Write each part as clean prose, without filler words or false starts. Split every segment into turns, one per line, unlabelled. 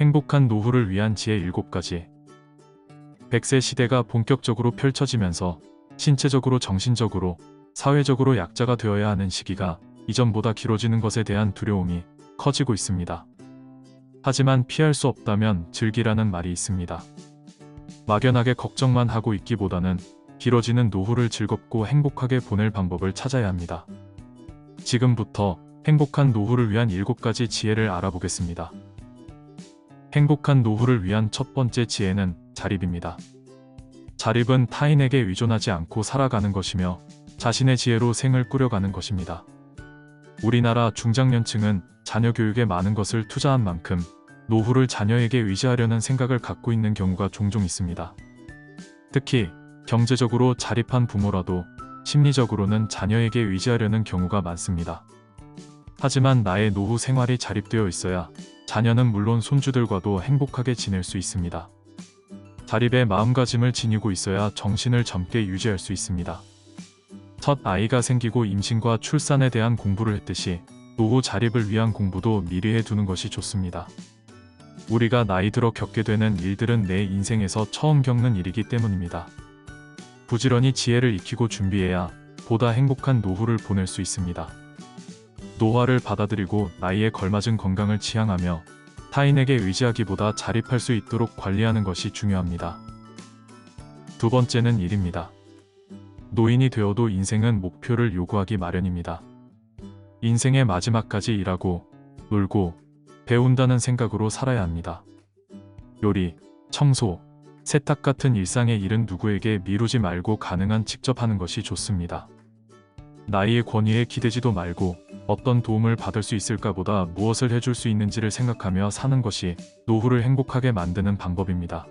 행복한 노후를 위한 지혜 7가지. 100세 시대가 본격적으로 펼쳐지면서 신체적으로, 정신적으로, 사회적으로 약자가 되어야 하는 시기가 이전보다 길어지는 것에 대한 두려움이 커지고 있습니다. 하지만 피할 수 없다면 즐기라는 말이 있습니다. 막연하게 걱정만 하고 있기보다는 길어지는 노후를 즐겁고 행복하게 보낼 방법을 찾아야 합니다. 지금부터 행복한 노후를 위한 7가지 지혜를 알아보겠습니다. 행복한 노후를 위한 첫 번째 지혜는 자립입니다. 자립은 타인에게 의존하지 않고 살아가는 것이며 자신의 지혜로 생을 꾸려가는 것입니다. 우리나라 중장년층은 자녀 교육에 많은 것을 투자한 만큼 노후를 자녀에게 의지하려는 생각을 갖고 있는 경우가 종종 있습니다. 특히 경제적으로 자립한 부모라도 심리적으로는 자녀에게 의지하려는 경우가 많습니다. 하지만 나의 노후 생활이 자립되어 있어야 자녀는 물론 손주들과도 행복하게 지낼 수 있습니다. 자립의 마음가짐을 지니고 있어야 정신을 젊게 유지할 수 있습니다. 첫 아이가 생기고 임신과 출산에 대한 공부를 했듯이 노후 자립을 위한 공부도 미리 해두는 것이 좋습니다. 우리가 나이 들어 겪게 되는 일들은 내 인생에서 처음 겪는 일이기 때문입니다. 부지런히 지혜를 익히고 준비해야 보다 행복한 노후를 보낼 수 있습니다. 노화를 받아들이고 나이에 걸맞은 건강을 지향하며 타인에게 의지하기보다 자립할 수 있도록 관리하는 것이 중요합니다. 두 번째는 일입니다. 노인이 되어도 인생은 목표를 요구하기 마련입니다. 인생의 마지막까지 일하고, 놀고, 배운다는 생각으로 살아야 합니다. 요리, 청소, 세탁 같은 일상의 일은 누구에게 미루지 말고 가능한 직접 하는 것이 좋습니다. 나이의 권위에 기대지도 말고 어떤 도움을 받을 수 있을까보다 무엇을 해줄 수 있는지를 생각하며 사는 것이 노후를 행복하게 만드는 방법입니다.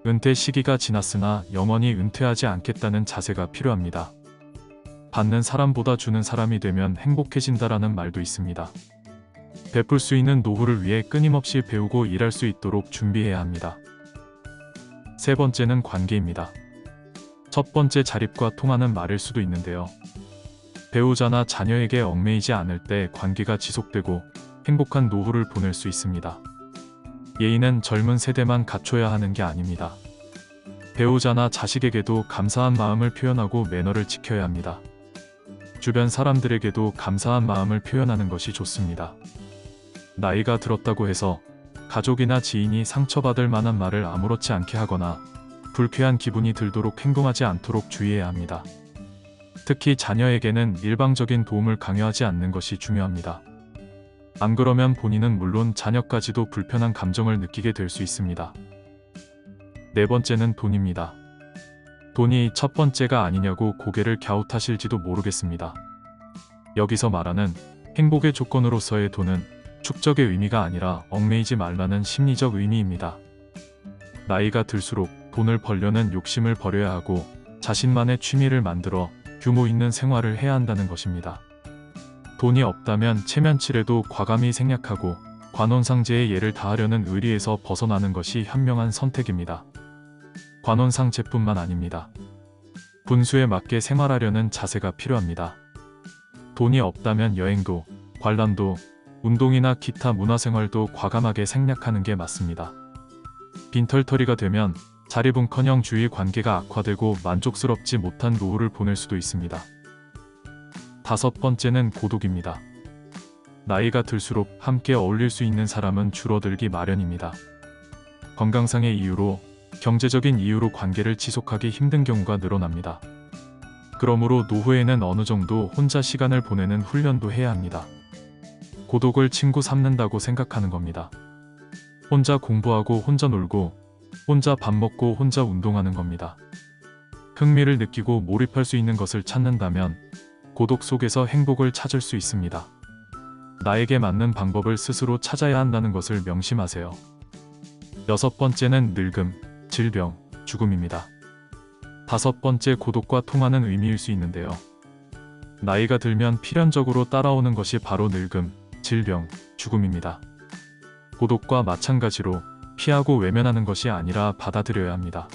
은퇴 시기가 지났으나 영원히 은퇴하지 않겠다는 자세가 필요합니다. 받는 사람보다 주는 사람이 되면 행복해진다라는 말도 있습니다. 베풀 수 있는 노후를 위해 끊임없이 배우고 일할 수 있도록 준비해야 합니다. 세 번째는 관계입니다. 첫 번째 자립과 통하는 말일 수도 있는데요. 배우자나 자녀에게 얽매이지 않을 때 관계가 지속되고 행복한 노후를 보낼 수 있습니다. 예의는 젊은 세대만 갖춰야 하는 게 아닙니다. 배우자나 자식에게도 감사한 마음을 표현하고 매너를 지켜야 합니다. 주변 사람들에게도 감사한 마음을 표현하는 것이 좋습니다. 나이가 들었다고 해서 가족이나 지인이 상처받을 만한 말을 아무렇지 않게 하거나 불쾌한 기분이 들도록 행동하지 않도록 주의해야 합니다. 특히 자녀에게는 일방적인 도움을 강요하지 않는 것이 중요합니다. 안 그러면 본인은 물론 자녀까지도 불편한 감정을 느끼게 될 수 있습니다. 네 번째는 돈입니다. 돈이 첫 번째가 아니냐고 고개를 갸웃하실지도 모르겠습니다. 여기서 말하는 행복의 조건으로서의 돈은 축적의 의미가 아니라 얽매이지 말라는 심리적 의미입니다. 나이가 들수록 돈을 벌려는 욕심을 버려야 하고 자신만의 취미를 만들어 규모 있는 생활을 해야 한다는 것입니다. 돈이 없다면 체면치레도 과감히 생략하고 관원상제의 예를 다하려는 의리에서 벗어나는 것이 현명한 선택입니다. 관원상제뿐만 아닙니다. 분수에 맞게 생활하려는 자세가 필요합니다. 돈이 없다면 여행도, 관람도, 운동이나 기타 문화생활도 과감하게 생략하는 게 맞습니다. 빈털터리가 되면 자립은커녕 주위 관계가 악화되고 만족스럽지 못한 노후를 보낼 수도 있습니다. 다섯 번째는 고독입니다. 나이가 들수록 함께 어울릴 수 있는 사람은 줄어들기 마련입니다. 건강상의 이유로, 경제적인 이유로 관계를 지속하기 힘든 경우가 늘어납니다. 그러므로 노후에는 어느 정도 혼자 시간을 보내는 훈련도 해야 합니다. 고독을 친구 삼는다고 생각하는 겁니다. 혼자 공부하고 혼자 놀고 혼자 밥 먹고 혼자 운동하는 겁니다. 흥미를 느끼고 몰입할 수 있는 것을 찾는다면 고독 속에서 행복을 찾을 수 있습니다. 나에게 맞는 방법을 스스로 찾아야 한다는 것을 명심하세요. 여섯 번째는 늙음, 질병, 죽음입니다. 다섯 번째 고독과 통하는 의미일 수 있는데요. 나이가 들면 필연적으로 따라오는 것이 바로 늙음, 질병, 죽음입니다. 고독과 마찬가지로 피하고 외면하는 것이 아니라 받아들여야 합니다.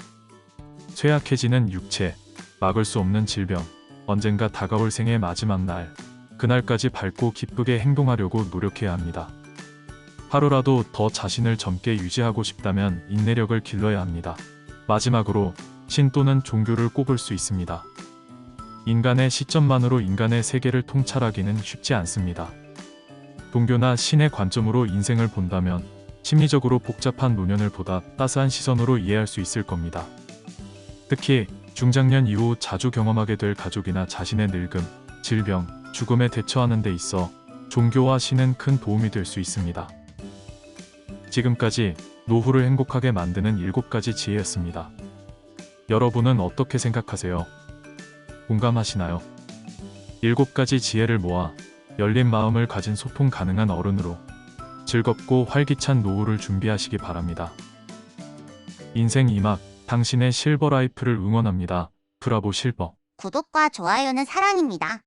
쇠약해지는 육체, 막을 수 없는 질병, 언젠가 다가올 생의 마지막 날, 그날까지 밝고 기쁘게 행동하려고 노력해야 합니다. 하루라도 더 자신을 젊게 유지하고 싶다면 인내력을 길러야 합니다. 마지막으로 신 또는 종교를 꼽을 수 있습니다. 인간의 시점만으로 인간의 세계를 통찰하기는 쉽지 않습니다. 종교나 신의 관점으로 인생을 본다면 심리적으로 복잡한 노년을 보다 따스한 시선으로 이해할 수 있을 겁니다. 특히 중장년 이후 자주 경험하게 될 가족이나 자신의 늙음, 질병, 죽음에 대처하는 데 있어 종교와 신은 큰 도움이 될 수 있습니다. 지금까지 노후를 행복하게 만드는 7가지 지혜였습니다. 여러분은 어떻게 생각하세요? 공감하시나요? 7가지 지혜를 모아 열린 마음을 가진 소통 가능한 어른으로 즐겁고 활기찬 노후를 준비하시기 바랍니다. 인생 2막, 당신의 실버 라이프를 응원합니다. 브라보 실버.
구독과 좋아요는 사랑입니다.